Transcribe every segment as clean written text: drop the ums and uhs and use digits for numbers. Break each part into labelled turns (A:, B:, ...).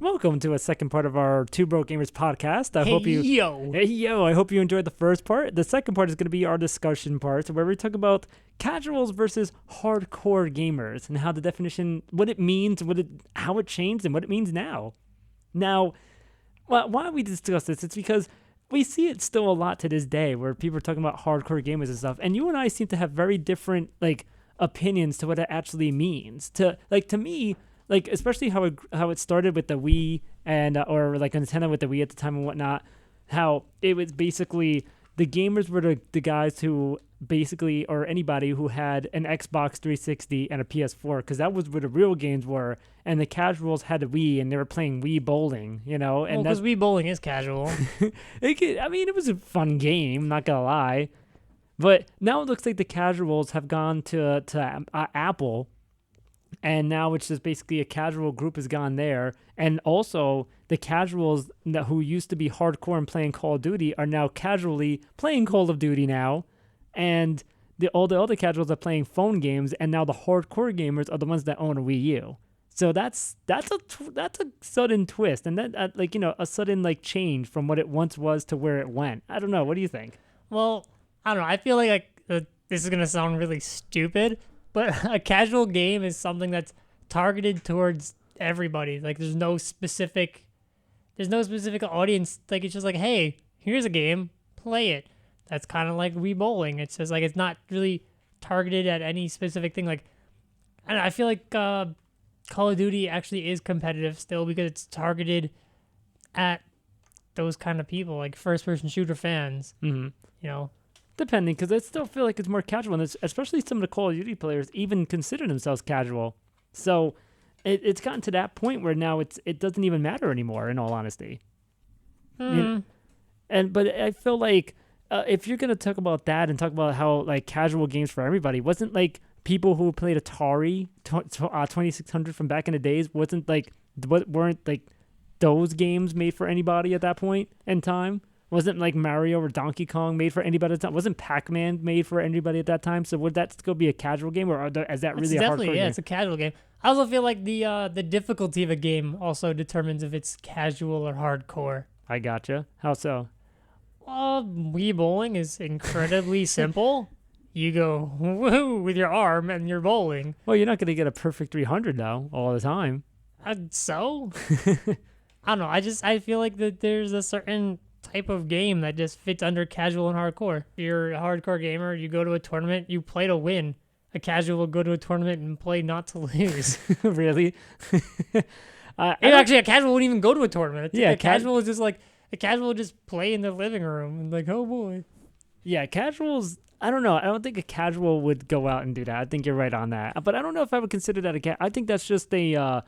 A: Welcome to a second part of our Two Broke Gamers podcast. I hope you I hope you enjoyed the first part. The second part is going to be our discussion part where we talk about casuals versus hardcore gamers and how the definition, what it means, how it changed and what it means now. Now, why we discuss this, it's because we see it still a lot to this day where people are talking about hardcore gamers and stuff, and you and I seem to have very different opinions to what it actually means. To me, especially how it started with the Wii and or Nintendo with the Wii at the time and whatnot, how it was basically the gamers were the guys who basically, or anybody who had an Xbox 360 and a PS4, because that was where the real games were, and the casuals had a Wii and they were playing Wii bowling, and
B: because Wii bowling is casual.
A: It was a fun game, not gonna lie, but now it looks like the casuals have gone to Apple. And now it's just basically a casual group has gone there. And also the casuals who used to be hardcore and playing Call of Duty are now casually playing Call of Duty now. And all the other casuals are playing phone games. And now the hardcore gamers are the ones that own a Wii U. So that's a sudden twist. And that a sudden change from what it once was to where it went. I don't know. What do you think?
B: Well, I don't know. I feel like this is going to sound really stupid. But a casual game is something that's targeted towards everybody. There's no specific audience. It's just hey, here's a game, play it. That's kind of like Wii bowling. It's just it's not really targeted at any specific thing. And I feel like Call of Duty actually is competitive still because it's targeted at those kind of people, first-person shooter fans.
A: Mm-hmm. Depending, because I still feel like it's more casual, and especially some of the Call of Duty players even consider themselves casual. So it's gotten to that point where now it doesn't even matter anymore, in all honesty. But I feel like if you're going to talk about that and talk about how casual games for everybody, wasn't people who played Atari 2600 from back in the days, weren't those games made for anybody at that point in time? Wasn't Mario or Donkey Kong made for anybody at that time? Wasn't Pac-Man made for anybody at that time? So would that still be a casual game, or is that really a hardcore game?
B: Yeah, it's a casual game. I also feel like the difficulty of a game also determines if it's casual or hardcore.
A: I gotcha. How so?
B: Wii bowling is incredibly simple. You go woo with your arm and you're bowling.
A: Well, you're not going to get a perfect 300 though all the time.
B: So? I don't know. I feel like that there's a certain type of game that just fits under casual and hardcore. If you're a hardcore gamer, you go to a tournament, you play to win. A casual will go to a tournament and play not to lose.
A: Really?
B: Actually, a casual wouldn't even go to a tournament.
A: Yeah,
B: a casual is just a casual will just play in their living room and oh boy.
A: Yeah, casuals. I don't know. I don't think a casual would go out and do that. I think you're right on that. But I don't know if I would consider that I think that's just a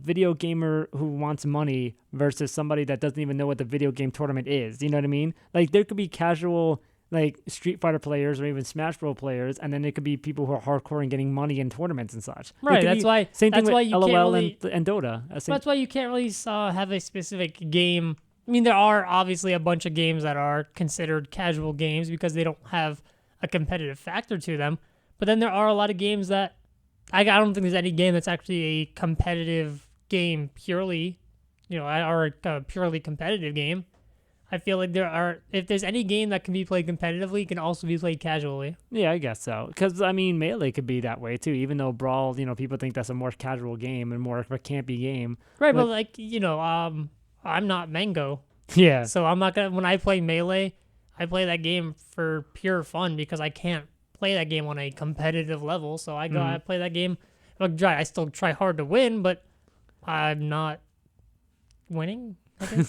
A: video gamer who wants money versus somebody that doesn't even know what the video game tournament is. You know what I mean? There could be casual Street Fighter players or even Smash Bros players, and then there could be people who are hardcore and getting money in tournaments and such.
B: Right. That's why.
A: Same thing
B: with
A: with LOL and Dota.
B: That's why you can't really have a specific game. I mean, there are obviously a bunch of games that are considered casual games because they don't have a competitive factor to them. But then there are a lot of games that I don't think there's any game that's actually a competitive game purely, or a purely competitive game. I feel like if there's any game that can be played competitively, it can also be played casually.
A: Yeah, I guess so. Because, Melee could be that way, too. Even though Brawl, people think that's a more casual game and more of a campy game.
B: Right, but I'm not Mango.
A: Yeah.
B: So I'm not going to, when I play Melee, I play that game for pure fun because I can't play that game on a competitive level. So I go, I play that game. I still try hard to win, but I'm not winning.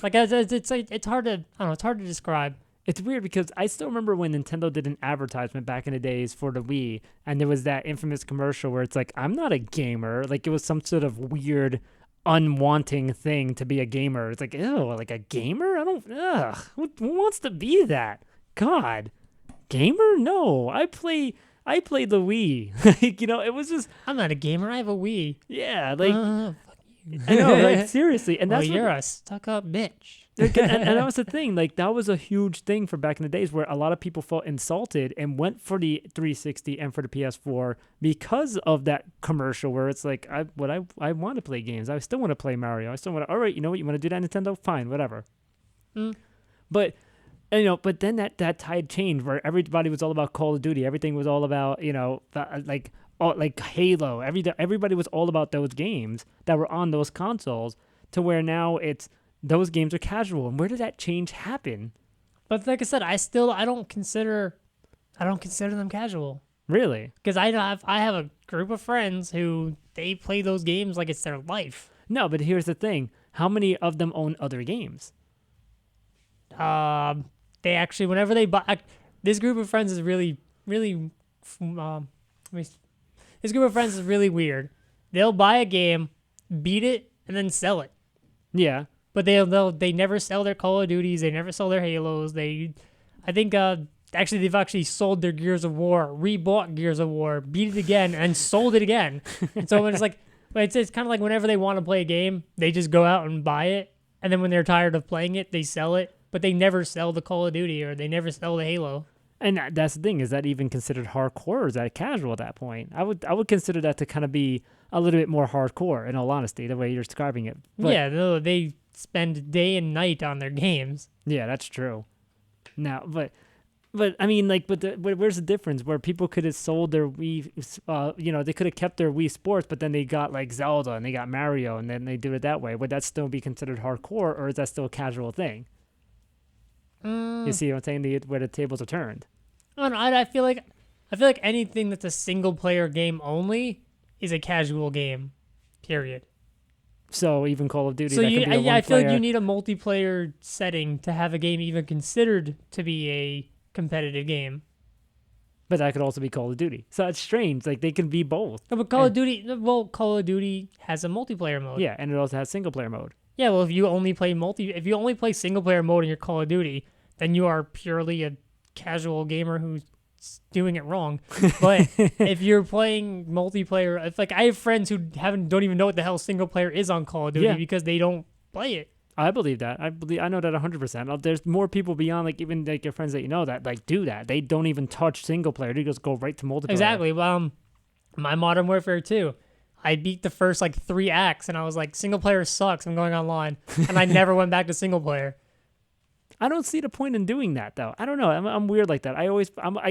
B: I guess. It's hard to, I don't know, it's hard to describe.
A: It's weird because I still remember when Nintendo did an advertisement back in the days for the Wii, and there was that infamous commercial where it's I'm not a gamer. It was some sort of weird, unwanting thing to be a gamer. It's ew, a gamer? Who wants to be that? God, gamer? No, I play the Wii. It was just.
B: I'm not a gamer. I have a Wii.
A: Yeah, I know, seriously, and that's
B: you're a stuck-up bitch.
A: and that was the thing. Like, that was a huge thing for back in the days where a lot of people felt insulted and went for the 360 and for the PS4 because of that commercial where it's like, I want to play games. I still want to play Mario. I still want to, all right, you know what? You want to do that, Nintendo? Fine, whatever. But, but then that tide changed where everybody was all about Call of Duty. Everything was all about, like Halo. Everybody was all about those games that were on those consoles to where now it's, those games are casual. And where did that change happen?
B: But like I said, I don't consider them casual.
A: Really?
B: Because I have a group of friends who they play those games like it's their life.
A: No, but here's the thing. How many of them own other games?
B: They actually, whenever they buy, this group of friends is really, really, this group of friends is really weird. They'll buy a game, beat it, and then sell it.
A: Yeah.
B: But they never sell their Call of Duties. They never sell their Halos. They've actually sold their Gears of War, rebought Gears of War, beat it again, and sold it again. And so when it's like, it's kind of like whenever they want to play a game, they just go out and buy it. And then when they're tired of playing it, they sell it. But they never sell the Call of Duty or they never sell the Halo.
A: And that's the thing. Is that even considered hardcore or is that casual at that point? I would consider that to kind of be a little bit more hardcore, in all honesty, the way you're describing it. But,
B: yeah, they spend day and night on their games.
A: Yeah, that's true. Now, but I mean, like, where's the difference? Where people could have sold their Wii, they could have kept their Wii Sports, but then they got like Zelda and they got Mario, and then they do it that way. Would that still be considered hardcore, or is that still a casual thing? You see what I'm saying? Where the tables are turned.
B: I feel like anything that's a single player game only is a casual game. Period.
A: So even Call of Duty.
B: So I feel like you need a multiplayer setting to have a game even considered to be a competitive game.
A: But that could also be Call of Duty. So it's strange. Like, they can be both.
B: No, but Call of Duty has a multiplayer mode.
A: Yeah, and it also has single player mode.
B: Yeah, well, if you only play single player mode in your Call of Duty, then you are purely a casual gamer who's doing it wrong. But if you're playing multiplayer, I have friends who don't even know what the hell single player is on Call of Duty because they don't play it.
A: I believe that. I know that 100%. There's more people beyond, like, even like your friends that you know that like do that. They don't even touch single player. They just go right to multiplayer.
B: Exactly. Well, my Modern Warfare 2, I beat the first 3 acts and I was like, single player sucks. I'm going online, and I never went back to single player.
A: I don't see the point in doing that, though. I don't know. I'm weird like that. I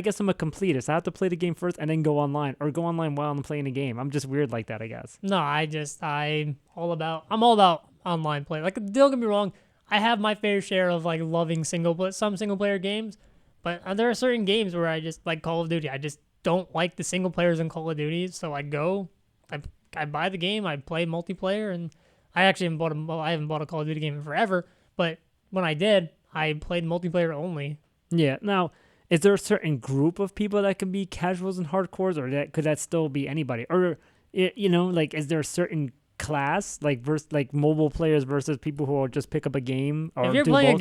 A: guess I'm a completist. I have to play the game first and then go online, or go online while I'm playing the game. I'm just weird like that, I guess.
B: No, I'm all about online play. Like, don't get me wrong, I have my fair share of loving some single player games, but there are certain games where I just like Call of Duty. I just don't like the single players in Call of Duty, so I buy the game, I play multiplayer, and I actually haven't bought a Call of Duty game in forever, but when I did, I played multiplayer only. Yeah.
A: Now, is there a certain group of people that can be casuals and hardcores, or could that still be anybody? Or, is there a certain class, like mobile players versus people who will just pick up a game? Or
B: if you're playing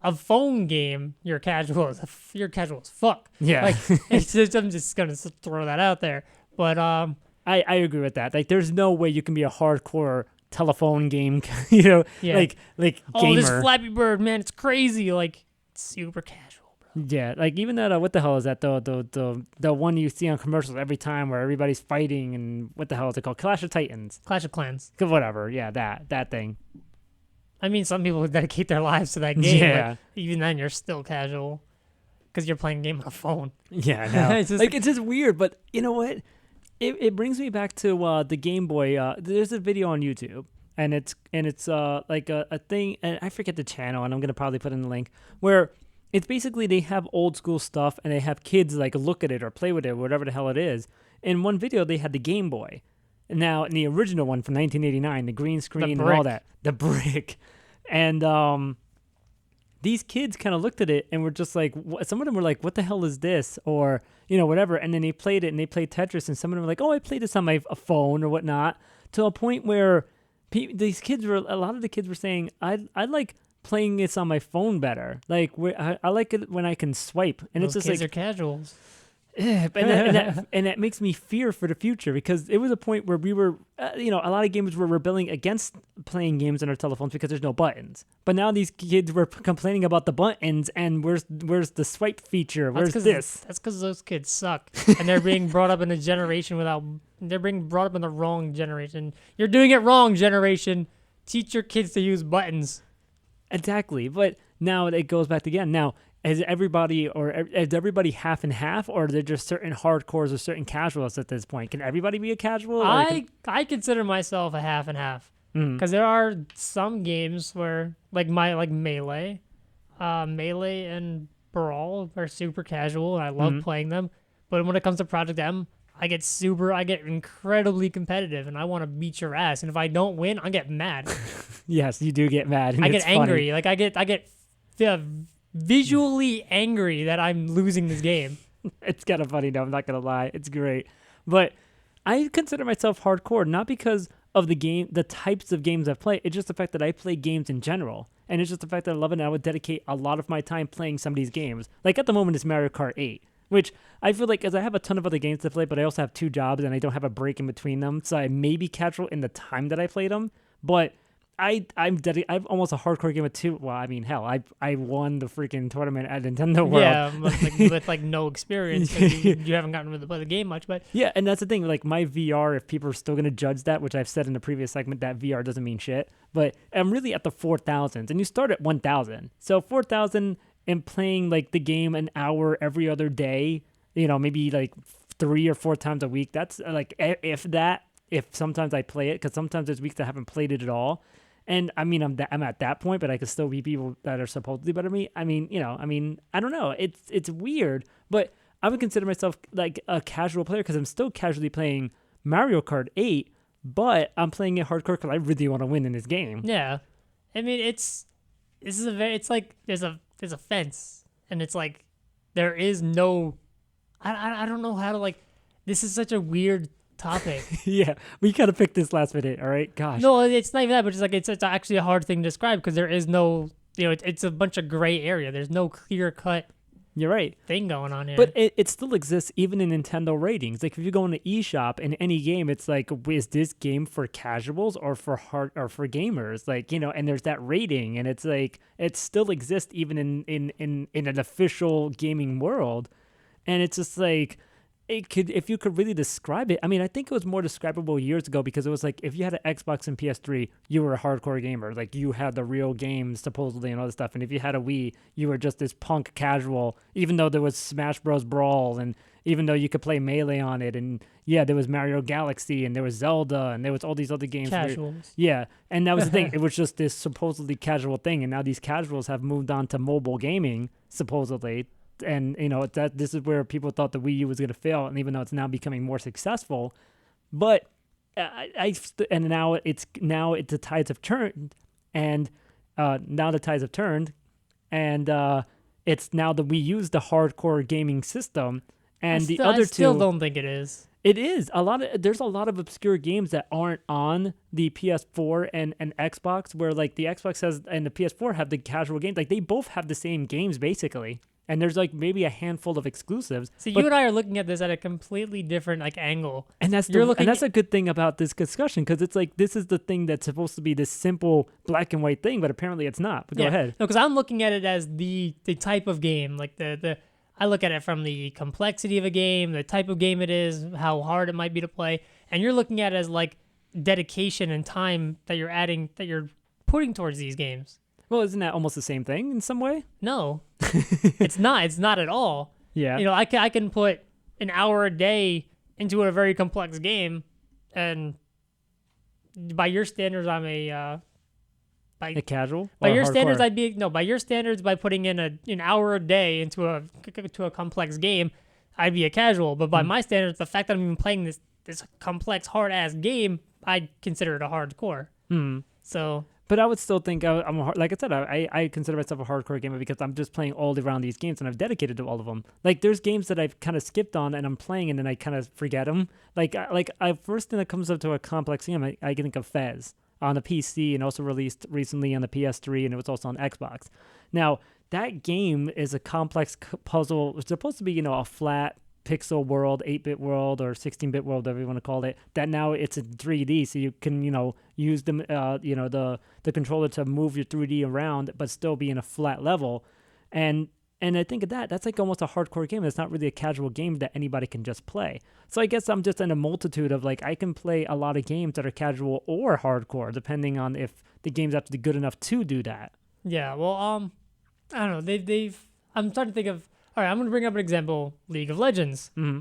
B: a phone game, you're casual as fuck.
A: Yeah.
B: I'm just gonna throw that out there. But
A: I agree with that. Like, there's no way you can be a hardcore telephone game, gamer.
B: Oh, this Flappy Bird, man, it's crazy. Like, it's super casual, bro.
A: Yeah, like even that. What the hell is that? The one you see on commercials every time where everybody's fighting, and what the hell is it called? Clash of Titans.
B: Clash of Clans.
A: Whatever. Yeah, that thing.
B: I mean, some people dedicate their lives to that game.
A: Yeah.
B: But even then, you're still casual because you're playing a game on a phone.
A: Yeah, I know. It's just weird, but you know what? It brings me back to the Game Boy. There's a video on YouTube, and it's like a thing, and I forget the channel, and I'm gonna probably put in the link, where it's basically they have old school stuff, and they have kids look at it or play with it, or whatever the hell it is. In one video, they had the Game Boy. Now, in the original one from 1989, the green screen and all that, the brick, and these kids kind of looked at it and were just like, some of them were like, what the hell is this? Or, whatever. And then they played it, and they played Tetris, and some of them were like, oh, I played this on my phone or whatnot, to a point where a lot of the kids were saying, I like playing this on my phone better. Like, I like it when I can swipe. And
B: Those
A: it's just
B: kids are casuals.
A: And that makes me fear for the future, because it was a point where we were, a lot of gamers were rebelling against playing games on our telephones because there's no buttons. But now these kids were complaining about the buttons and where's the swipe feature? Where's this?
B: That's because those kids suck, and they're being brought up in a generation they're being brought up in the wrong generation. You're doing it wrong, generation. Teach your kids to use buttons.
A: Exactly. But now it goes back again. Now, is everybody half and half, or are there just certain hardcores or certain casuals at this point? Can everybody be a casual?
B: I consider myself a half and half, because there are some games where like Melee and Brawl are super casual, and I love playing them. But when it comes to Project M, I get incredibly competitive, and I want to beat your ass. And if I don't win, I get mad.
A: Yes, you do get mad.
B: I get angry. Like I get visually angry that I'm losing this game.
A: It's kind of funny, though. I'm not gonna lie. It's great, but I consider myself hardcore not because of the types of games I play. It's just the fact that I play games in general, and it's just the fact that I love it, and I would dedicate a lot of my time playing some of these games. Like at the moment, it's Mario Kart 8. Which I feel like, as I have a ton of other games to play, but I also have 2 jobs and I don't have a break in between them, so I may be casual in the time that I play them. But I'm almost a hardcore gamer too. Well, I mean, hell, I won the freaking tournament at Nintendo World.
B: Yeah, with no experience, because you haven't gotten to play the game much. But
A: yeah, and that's the thing. Like my VR, if people are still gonna judge that, which I've said in the previous segment, that VR doesn't mean shit. But I'm really at the 4,000s, and you start at 1,000. So 4,000. And playing like the game an hour every other day, maybe like 3 or 4 times a week. That's like if sometimes I play it, because sometimes there's weeks I haven't played it at all. And I mean, I'm at that point, but I could still beat people that are supposedly better than me. I mean, I don't know. It's weird, but I would consider myself like a casual player because I'm still casually playing Mario Kart 8, but I'm playing it hardcore because I really want to win in this game.
B: Yeah, I mean, it's like there's a fence, and it's like there is no, I don't know how to, like, this is such a weird topic.
A: Yeah, we kind of picked this last minute. All right, gosh.
B: No, it's not even that, but it's like it's actually a hard thing to describe because there is no, it's a bunch of gray area. There's no clear cut.
A: You're right.
B: Thing going on here.
A: But it still exists even in Nintendo ratings. Like if you go in the eShop in any game, it's like, is this game for casuals or for gamers? Like, and there's that rating, and it's like it still exists even in an official gaming world. And it's just like if you could really describe it. I mean, I think it was more describable years ago because it was like if you had an Xbox and PS3, you were a hardcore gamer. Like you had the real games supposedly and all this stuff. And if you had a Wii, you were just this punk casual, even though there was Smash Bros. Brawl, and even though you could play Melee on it. And yeah, there was Mario Galaxy, and there was Zelda, and there was all these other games.
B: Casuals.
A: Yeah. And that was the thing. It was just this supposedly casual thing. And now these casuals have moved on to mobile gaming, supposedly. And that this is where people thought the Wii U was going to fail, and even though it's now becoming more successful, but now the tides have turned, and it's now that we use the hardcore gaming system, and I
B: still don't think it is.
A: It is there's a lot of obscure games that aren't on the PS4 and Xbox, where like the Xbox has and the PS4 have the casual games, like they both have the same games basically. And there's like maybe a handful of exclusives.
B: So you and I are looking at this at a completely different like angle.
A: And that's a good thing about this discussion, because it's like this is the thing that's supposed to be this simple black and white thing, but apparently it's not. But go ahead.
B: No, because I'm looking at it as the type of game, like I look at it from the complexity of a game, the type of game it is, how hard it might be to play, and you're looking at it as like dedication and time that you're putting towards these games.
A: Well, isn't that almost the same thing in some way?
B: No, it's not. It's not at all.
A: Yeah.
B: I can put an hour a day into a very complex game, and by your standards, I'm a
A: casual.
B: By your standards, by your standards, by putting in an hour a day into a complex game, I'd be a casual. But by my standards, the fact that I'm even playing this complex, hard ass game, I'd consider it a hardcore. So.
A: But I would still think like I said, I consider myself a hardcore gamer because I'm just playing all around these games and I've dedicated to all of them. Like there's games that I've kind of skipped on and I'm playing and then I kind of forget them. Like first thing that comes up to a complex game, I can think of Fez on the PC and also released recently on the PS3, and it was also on Xbox. Now that game is a complex puzzle. It's supposed to be a flat pixel world, 8-bit world, or 16-bit world, whatever you want to call it, that now it's in 3D, so you can, use them, the controller to move your 3D around, but still be in a flat level. And I think of that's like almost a hardcore game. It's not really a casual game that anybody can just play. So I guess I'm just in a multitude of like, I can play a lot of games that are casual or hardcore, depending on if the game's actually good enough to do that.
B: Yeah, well, I don't know. I'm starting to think of. All right, I'm gonna bring up an example. League of Legends.
A: Mm-hmm.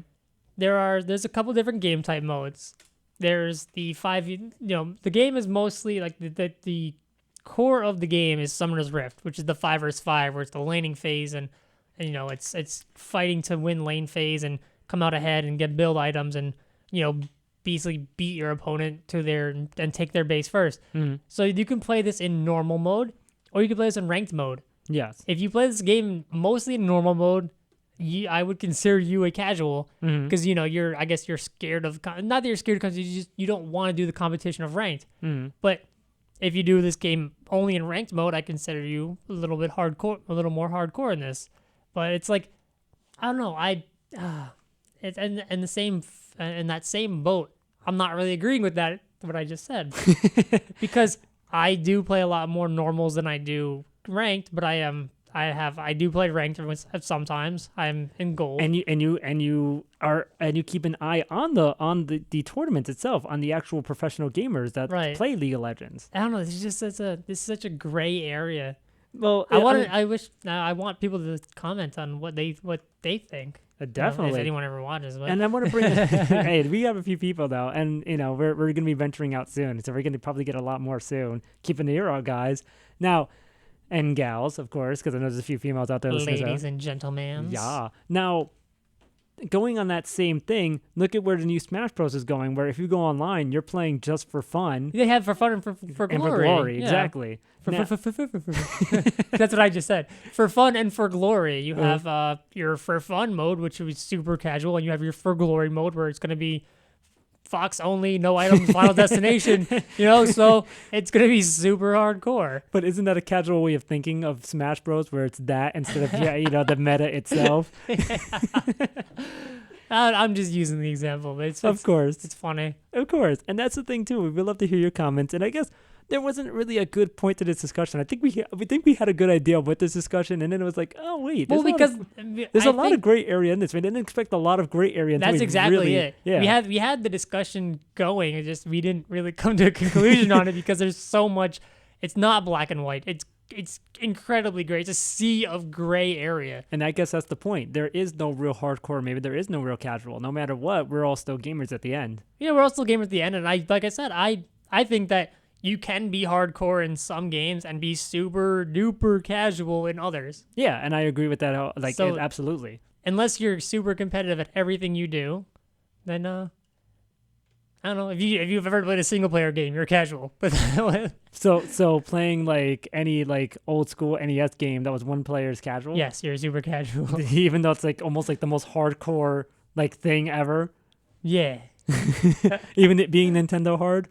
B: There's a couple different game type modes. There's the the game is mostly like the core of the game is Summoner's Rift, which is the 5 vs 5, where it's the laning phase and it's fighting to win lane phase and come out ahead and get build items and basically beat your opponent to and take their base first.
A: Mm-hmm.
B: So you can play this in normal mode, or you can play this in ranked mode.
A: Yes.
B: If you play this game mostly in normal mode, I would consider you a casual because you're scared of not that you're scared because you don't want to do the competition of ranked.
A: Mm-hmm.
B: But if you do this game only in ranked mode, I consider you a little bit hardcore, a little more hardcore in this. But it's like I don't know. It's in the same in that same boat. I'm not really agreeing with that what I just said because I do play a lot more normals than I do ranked, but I do play ranked sometimes. I'm in gold.
A: And you keep an eye on the tournament itself, on the actual professional gamers that play League of Legends.
B: I don't know. This is such a gray area.
A: Well,
B: I want people to comment on what they think.
A: Definitely.
B: If anyone ever watches. But.
A: And I want to bring hey, we have a few people though, and we're going to be venturing out soon, so we're going to probably get a lot more soon. Keep an ear out, guys. Now, and gals, of course, because I know there's a few females out there listening.
B: Ladies and gentlemen.
A: Yeah. Now, going on that same thing, look at where the new Smash Bros is going, where if you go online, you're playing just for fun.
B: They have for fun and for glory.
A: And for glory, exactly.
B: That's what I just said. For fun and for glory. You have your for fun mode, which is super casual, and you have your for glory mode, where it's going to be Fox only, no items, final destination, so it's going to be super hardcore.
A: But isn't that a casual way of thinking of Smash Bros, where it's that instead of, the meta itself?
B: I'm just using the example, but
A: of course.
B: It's funny.
A: Of course. And that's the thing, too. We'd love to hear your comments. And I guess there wasn't really a good point to this discussion. I think we had a good idea with this discussion, and then it was like, oh wait, there's a lot of gray area in this. We didn't expect a lot of gray area.
B: That's exactly it. Yeah. We had the discussion going, and just we didn't really come to a conclusion on it because there's so much. It's not black and white. It's incredibly gray. It's a sea of gray area.
A: And I guess that's the point. There is no real hardcore. Maybe there is no real casual. No matter what, we're all still gamers at the end.
B: Yeah, we're all still gamers at the end. And like I said, I think that you can be hardcore in some games and be super duper casual in others.
A: Yeah, and I agree with that. Absolutely. Unless
B: you're super competitive at everything you do, then I don't know. If you've ever played a single player game, you're casual. But
A: so playing like any like old school NES game that was one player is casual.
B: Yes, you're super casual.
A: Even though it's like almost like the most hardcore like thing ever.
B: Yeah.
A: Even it being Nintendo hard.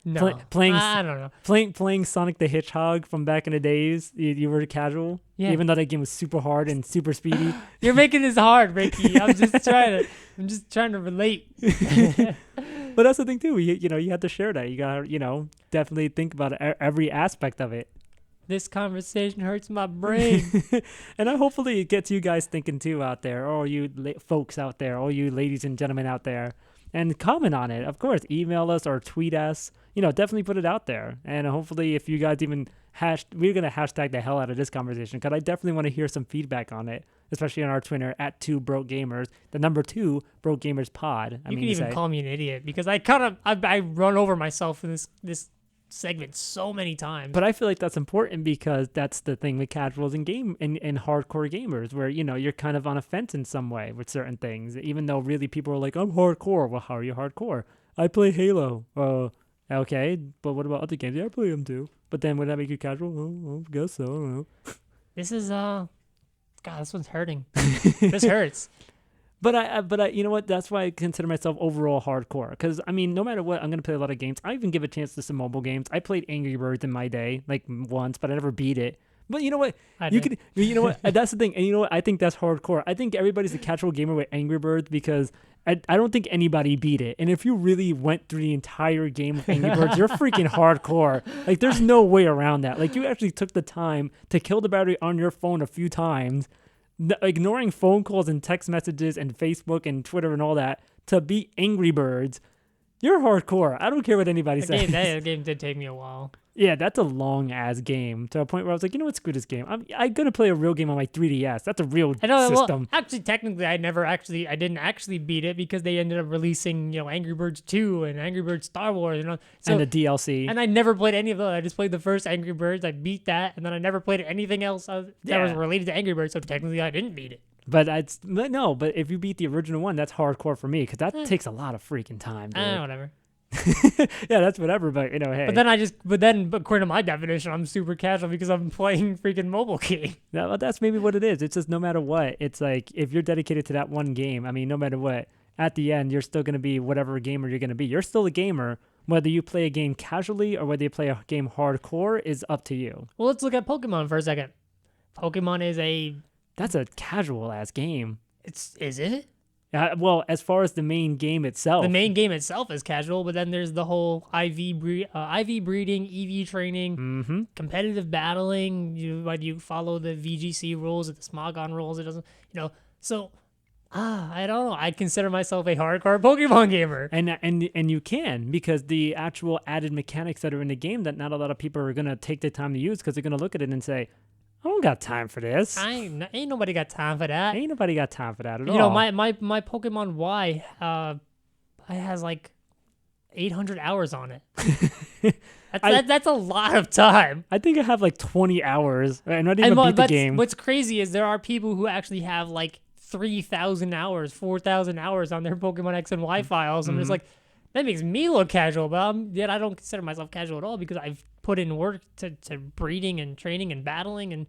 B: No, I don't know.
A: Playing Sonic the Hedgehog from back in the days, you were casual. Yeah. Even though that game was super hard and super speedy.
B: You're making this hard, Ricky. I'm just trying to relate.
A: But that's the thing too. You have to share that. You gotta definitely think about every aspect of it.
B: This conversation hurts my brain.
A: And hopefully it gets you guys thinking too out there, or you folks out there, or you ladies and gentlemen out there. And comment on it, of course. Email us or tweet us. Definitely put it out there. And hopefully, if you guys even we're gonna hashtag the hell out of this conversation, because I definitely want to hear some feedback on it, especially on our Twitter at 2BrokeGamers, the number 2 Broke Gamers Pod.
B: You can even call me an idiot because I run over myself in this segment so many times.
A: But I feel like that's important because that's the thing with casuals and hardcore gamers, where you're kind of on a fence in some way with certain things, even though really people are like, I'm hardcore. Well, how are you hardcore? I play Halo. Okay, but what about other games? Yeah, I play them too. But then would that make you casual? Well, I guess so. I don't know.
B: This is God, this one's hurting. This hurts.
A: But I, you know what? That's why I consider myself overall hardcore. Because no matter what, I'm gonna play a lot of games. I even give a chance to some mobile games. I played Angry Birds in my day, like once, but I never beat it. But you know what? You know what? That's the thing. And you know what? I think that's hardcore. I think everybody's a casual gamer with Angry Birds because I don't think anybody beat it. And if you really went through the entire game of Angry Birds, you're freaking hardcore. Like, there's no way around that. Like, you actually took the time to kill the battery on your phone a few times, ignoring phone calls and text messages and Facebook and Twitter and all that to beat Angry Birds. You're hardcore. I don't care what anybody says.
B: That game did take me a while.
A: Yeah, that's a long-ass game to a point where I was like, you know what, screw this game. I'm going to play a real game on my 3DS. That's a real system.
B: Well, actually, technically, I didn't actually beat it because they ended up releasing, Angry Birds 2 and Angry Birds Star Wars.
A: And the DLC.
B: And I never played any of those. I just played the first Angry Birds. I beat that, and then I never played anything else that was related to Angry Birds, so technically I didn't beat it.
A: But if you beat the original one, that's hardcore for me because that takes a lot of freaking time, dude.
B: Whatever.
A: Yeah, that's whatever, but hey.
B: But then according to my definition, I'm super casual because I'm playing freaking mobile game.
A: Well, that's maybe what it is. It's just no matter what, it's like if you're dedicated to that one game, I mean, no matter what, at the end, you're still going to be whatever gamer you're going to be. You're still a gamer. Whether you play a game casually or whether you play a game hardcore is up to you.
B: Well, let's look at Pokemon for a second. Pokemon is
A: That's a casual-ass game.
B: Is it?
A: Well, as far as the main game itself.
B: The main game itself is casual, but then there's the whole IV breeding, EV training, competitive battling. You follow the VGC rules or the Smogon rules. It doesn't, So, I don't know. I consider myself a hardcore Pokemon gamer.
A: And you can, because the actual added mechanics that are in the game that not a lot of people are going to take the time to use because they're going to look at it and say, I don't got time for this.
B: Ain't nobody got time for that.
A: Ain't nobody got time for that at all.
B: My Pokemon Y, has like 800 hours on it. That's a lot of time.
A: I think I have like 20 hours. I not even beat the game.
B: What's crazy is there are people who actually have like 3,000 hours, 4,000 hours on their Pokemon X and Y files. I'm just like, that makes me look casual, but yet I don't consider myself casual at all because I've put in work to breeding and training and battling, and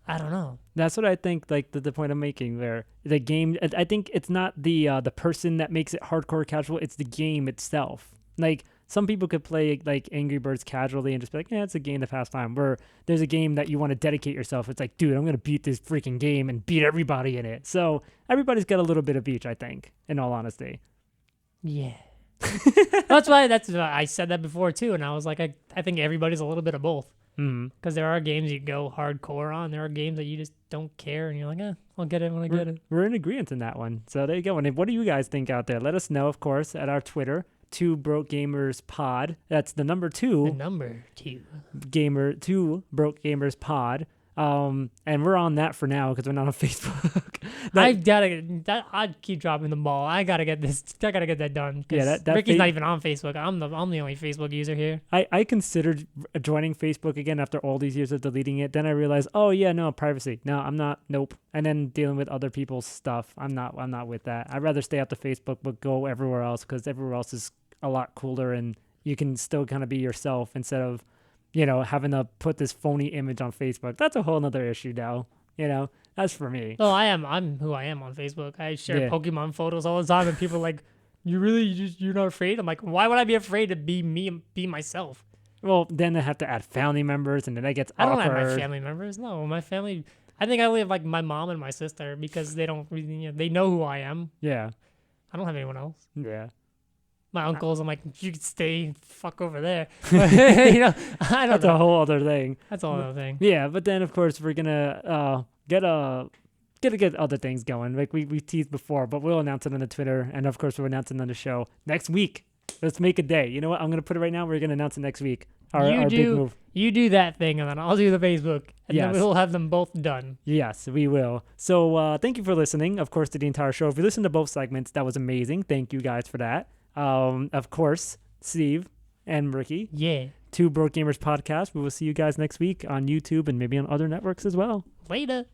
B: I don't know.
A: That's what I think, like, the point I'm making there. The game, I think it's not the person that makes it hardcore casual, it's the game itself. Like, some people could play, like, Angry Birds casually and just be like, yeah, it's a game to pass time. Where there's a game that you want to dedicate yourself. It's like, dude, I'm going to beat this freaking game and beat everybody in it. So everybody's got a little bit of each, I think, in all honesty.
B: Yeah. That's why I said that before too, and I was like, I think everybody's a little bit of both. Because there are games you go hardcore on, there are games that you just don't care, and you're like, I'll get it when I get it.
A: We're in agreement in that one. So there you go. And what do you guys think out there? Let us know, of course, at our Twitter, 2 Broke Gamers Pod. That's the number 2.
B: The number 2.
A: 2 Broke Gamers Pod. And we're on that for now because we're not on Facebook.
B: I keep dropping the ball. I gotta get that done. Yeah, Ricky's not even on Facebook. I'm the only Facebook user here.
A: I considered joining Facebook again after all these years of deleting it. Then I realized, oh yeah, no, privacy. No, I'm not. Nope. And then dealing with other people's stuff. I'm not with that. I'd rather stay off the Facebook but go everywhere else because everywhere else is a lot cooler and you can still kind of be yourself instead of having to put this phony image on Facebook. That's a whole nother issue now. That's for me.
B: Oh, I'm who I am on Facebook. I share Pokemon photos all the time, and people are like, you're not afraid? I'm like, why would I be afraid to be me and be myself?
A: Well, then I have to add family members, and then that gets awkward.
B: I don't have my family members. No, my family, I think I only have like my mom and my sister because they don't really, they know who I am.
A: Yeah.
B: I don't have anyone else.
A: Yeah.
B: My uncles, I'm like, you can stay fuck over there. I don't
A: That's
B: know.
A: a whole other thing.
B: That's a whole other thing.
A: Yeah, but then of course we're gonna get other things going. Like we teased before, but we'll announce it on the Twitter, and of course we're announcing on the show next week. Let's make a day. You know what? I'm gonna put it right now. We're gonna announce it next week. Our big move.
B: You do that thing, and then I'll do the Facebook, and then we'll have them both done.
A: Yes, we will. So thank you for listening, of course, to the entire show. If you listened to both segments, that was amazing. Thank you guys for that. Of course, Steve and Ricky.
B: Yeah.
A: 2 Broke Gamers Podcast. We will see you guys next week on YouTube and maybe on other networks as well.
B: Later.